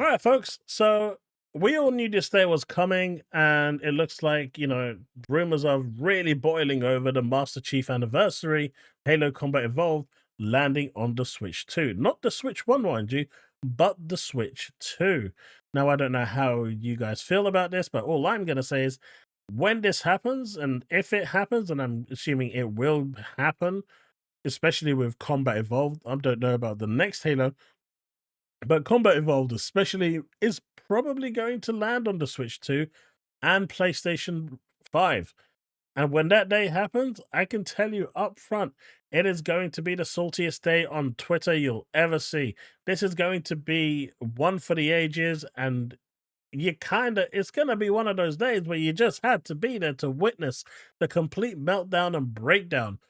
All right, folks. So we all knew this day was coming, and it looks like, rumors are really boiling over the Master Chief anniversary, Halo Combat Evolved, landing on the Switch 2. Not the Switch 1, mind you, but the Switch 2. Now, I don't know how you guys feel about this, but all I'm going to say is when this happens, and if it happens, and I'm assuming it will happen, especially with Combat Evolved, I don't know about the next Halo, but Combat Evolved especially is probably going to land on the Switch 2 and PlayStation 5. And when that day happens, I can tell you up front, it is going to be the saltiest day on Twitter you'll ever see. This is going to be one for the ages, and it's going to be one of those days where you just had to be there to witness the complete meltdown and breakdown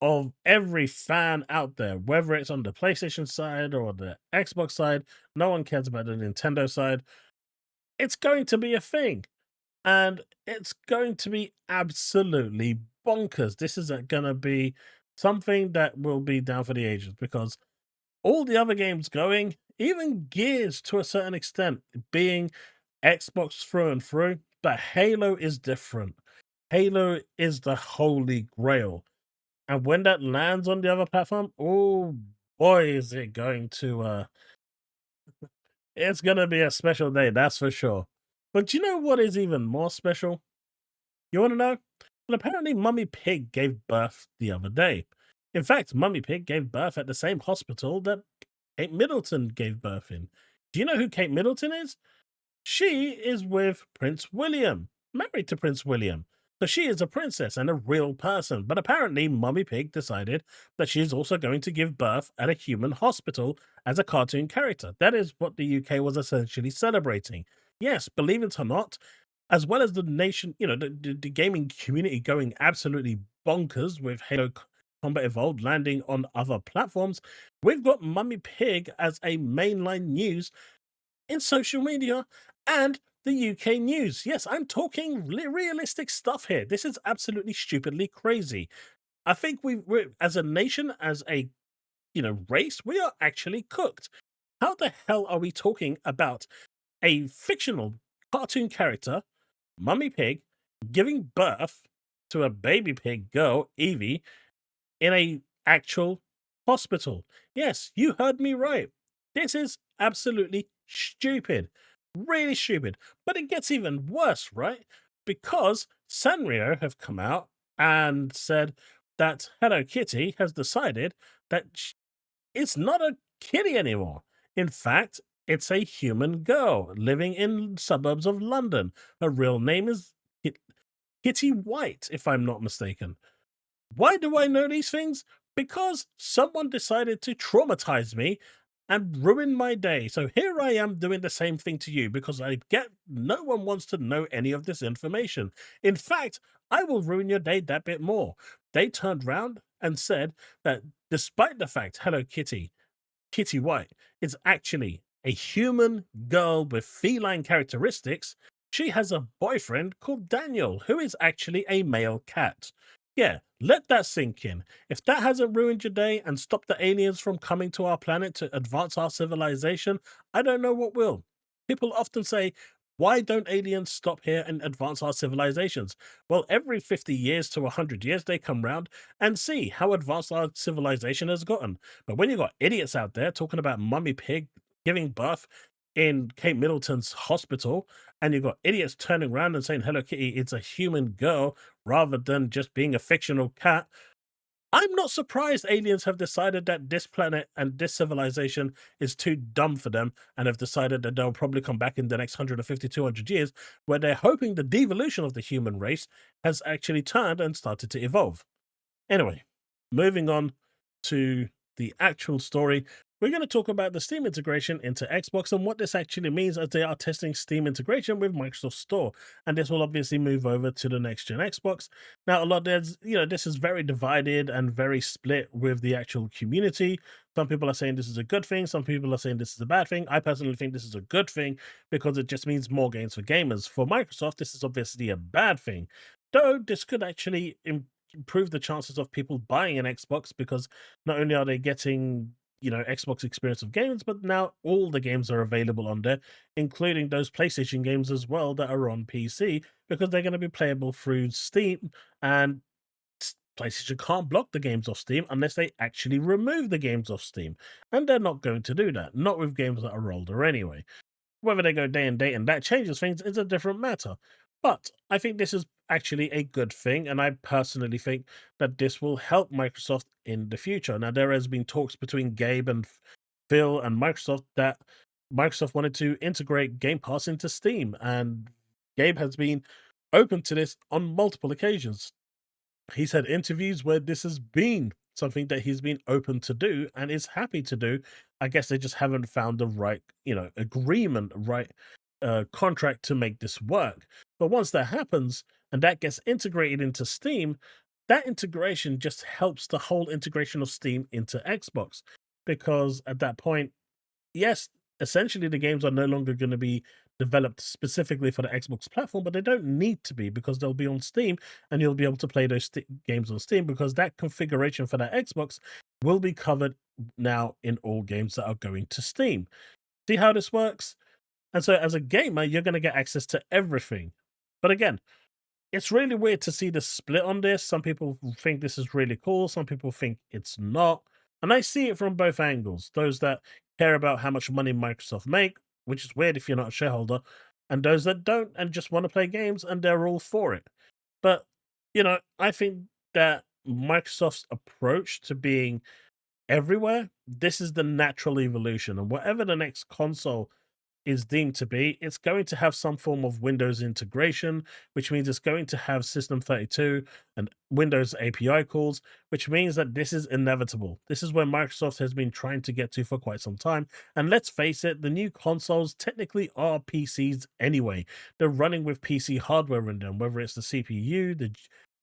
of every fan out there, whether it's on the PlayStation side or the Xbox side. No one cares about the Nintendo side. It's going to be a thing, and it's going to be absolutely bonkers. This is going to be something that will be down for the ages, because all the other games going, even Gears to a certain extent, being Xbox through and through, but Halo is different. Halo is the holy grail. And when that lands on the other platform, oh boy, is it going to it's gonna be a special day, that's for sure. But you know what is even more special? You wanna know? Well, apparently Mummy Pig gave birth the other day. In fact, Mummy Pig gave birth at the same hospital that Kate Middleton gave birth in. Do you know who Kate Middleton is? She is with Prince William, married to Prince William. So she is a princess and a real person. But apparently, Mummy Pig decided that she is also going to give birth at a human hospital as a cartoon character. That is what the UK was essentially celebrating. Yes, believe it or not, as well as the nation, the gaming community going absolutely bonkers with Halo Combat Evolved landing on other platforms, we've got Mummy Pig as a mainline news in social media and the UK news. Yes, I'm talking realistic stuff here. This is absolutely stupidly crazy. I think we're as a nation, as a race, we are actually cooked. How the hell are we talking about a fictional cartoon character, Mummy Pig, giving birth to a baby pig girl, Evie, in a actual hospital? Yes, you heard me right. This is absolutely stupid. Really stupid. But it gets even worse, right? Because Sanrio have come out and said that Hello Kitty has decided that it's not a kitty anymore. In fact, it's a human girl living in suburbs of London. Her real name is Kitty White, if I'm not mistaken. Why do I know these things? Because someone decided to traumatize me and ruin my day. So here I am doing the same thing to you, because I get no one wants to know any of this information. In fact, I will ruin your day that bit more. They turned round and said that despite the fact Hello Kitty, Kitty White, is actually a human girl with feline characteristics, she has a boyfriend called Daniel, who is actually a male cat. Yeah, let that sink in. If that hasn't ruined your day and stopped the aliens from coming to our planet to advance our civilization, I don't know what will. People often say, why don't aliens stop here and advance our civilizations? Well, every 50 years to 100 years, they come round and see how advanced our civilization has gotten. But when you got idiots out there talking about Mummy Pig giving birth in Kate Middleton's hospital, and you've got idiots turning around and saying Hello Kitty, it's a human girl rather than just being a fictional cat, I'm not surprised aliens have decided that this planet and this civilization is too dumb for them, and have decided that they'll probably come back in the next 150, 200 years, where they're hoping the devolution of the human race has actually turned and started to evolve. Anyway, moving on to the actual story, we're going to talk about the Steam integration into Xbox and what this actually means, as they are testing Steam integration with Microsoft Store. And this will obviously move over to the next gen Xbox. Now, this is very divided and very split with the actual community. Some people are saying this is a good thing. Some people are saying this is a bad thing. I personally think this is a good thing, because it just means more games for gamers. For Microsoft, this is obviously a bad thing, though this could actually improve the chances of people buying an Xbox, because not only are they getting Xbox experience of games, but now all the games are available on there, including those PlayStation games as well that are on PC, because they're going to be playable through Steam, and PlayStation can't block the games off Steam unless they actually remove the games off Steam. And they're not going to do that, not with games that are older anyway. Whether they go day and date and that changes things is a different matter. But I think this is actually a good thing, and I personally think that this will help Microsoft in the future. Now, there has been talks between Gabe and Phil and Microsoft that Microsoft wanted to integrate Game Pass into Steam, and Gabe has been open to this on multiple occasions. He's had interviews where this has been something that he's been open to do and is happy to do. I guess they just haven't found the right, agreement, right contract to make this work. But once that happens and that gets integrated into Steam, that integration just helps the whole integration of Steam into Xbox. Because at that point, yes, essentially the games are no longer going to be developed specifically for the Xbox platform, but they don't need to be, because they'll be on Steam and you'll be able to play those games on Steam, because that configuration for that Xbox will be covered now in all games that are going to Steam. See how this works? And so as a gamer, you're going to get access to everything. But again, it's really weird to see the split on this. Some people think this is really cool. Some people think it's not. And I see it from both angles. Those that care about how much money Microsoft make, which is weird if you're not a shareholder, and those that don't and just want to play games, and they're all for it. But, I think that Microsoft's approach to being everywhere, this is the natural evolution. And whatever the next console is deemed to be, it's going to have some form of Windows integration, which means it's going to have System 32 and Windows API calls, which means that this is inevitable. This is where Microsoft has been trying to get to for quite some time. And let's face it, the new consoles technically are PCs anyway. They're running with PC hardware in them, whether it's the CPU, the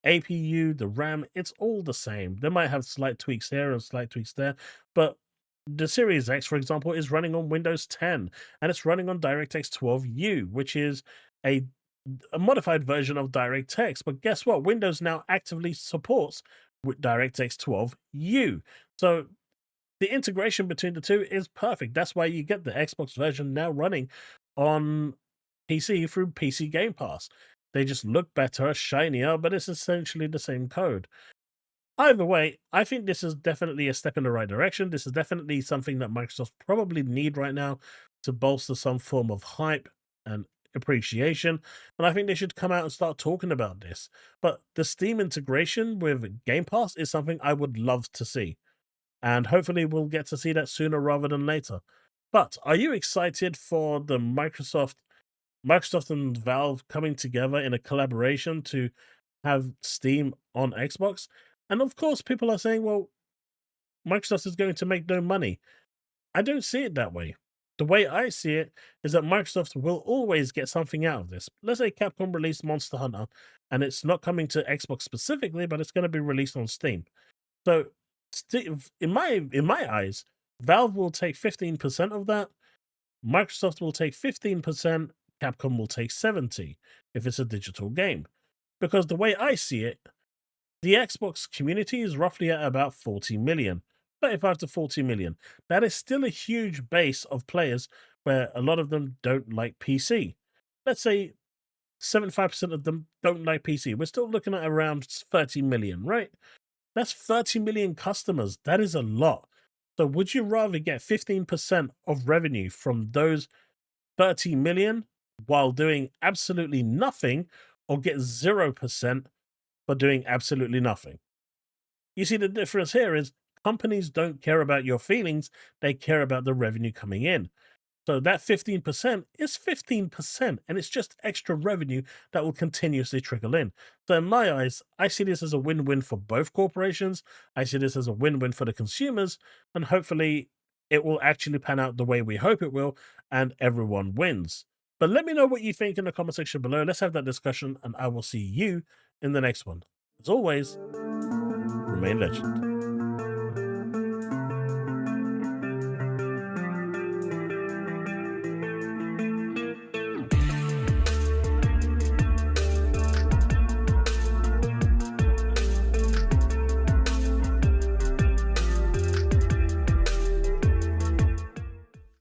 APU, the RAM, it's all the same. They might have slight tweaks here and slight tweaks there, but the Series X, for example, is running on Windows 10, and it's running on DirectX 12U, which is a modified version of DirectX. But guess what? Windows now actively supports with DirectX 12U. So the integration between the two is perfect. That's why you get the Xbox version now running on PC through PC Game Pass. They just look better, shinier, but it's essentially the same code. Either way, I think this is definitely a step in the right direction. This is definitely something that Microsoft probably need right now to bolster some form of hype and appreciation. And I think they should come out and start talking about this. But the Steam integration with Game Pass is something I would love to see. And hopefully we'll get to see that sooner rather than later. But are you excited for the Microsoft and Valve coming together in a collaboration to have Steam on Xbox? And of course, people are saying, well, Microsoft is going to make no money. I don't see it that way. The way I see it is that Microsoft will always get something out of this. Let's say Capcom released Monster Hunter, and it's not coming to Xbox specifically, but it's going to be released on Steam. So, in my eyes, Valve will take 15% of that. Microsoft will take 15%. Capcom will take 70% if it's a digital game. Because the way I see it, the Xbox community is roughly at about 40 million, 35 to 40 million. That is still a huge base of players where a lot of them don't like PC. Let's say 75% of them don't like PC. We're still looking at around 30 million, right? That's 30 million customers. That is a lot. So would you rather get 15% of revenue from those 30 million while doing absolutely nothing, or get 0% for doing absolutely nothing? You see, the difference here is companies don't care about your feelings, they care about the revenue coming in. So that 15% is 15%, and it's just extra revenue that will continuously trickle in. So in my eyes, I see this as a win-win for both corporations. I see this as a win-win for the consumers, and hopefully it will actually pan out the way we hope it will, and everyone wins. But let me know what you think in the comment section below. Let's have that discussion, and I will see you in the next one. As always, remain legend.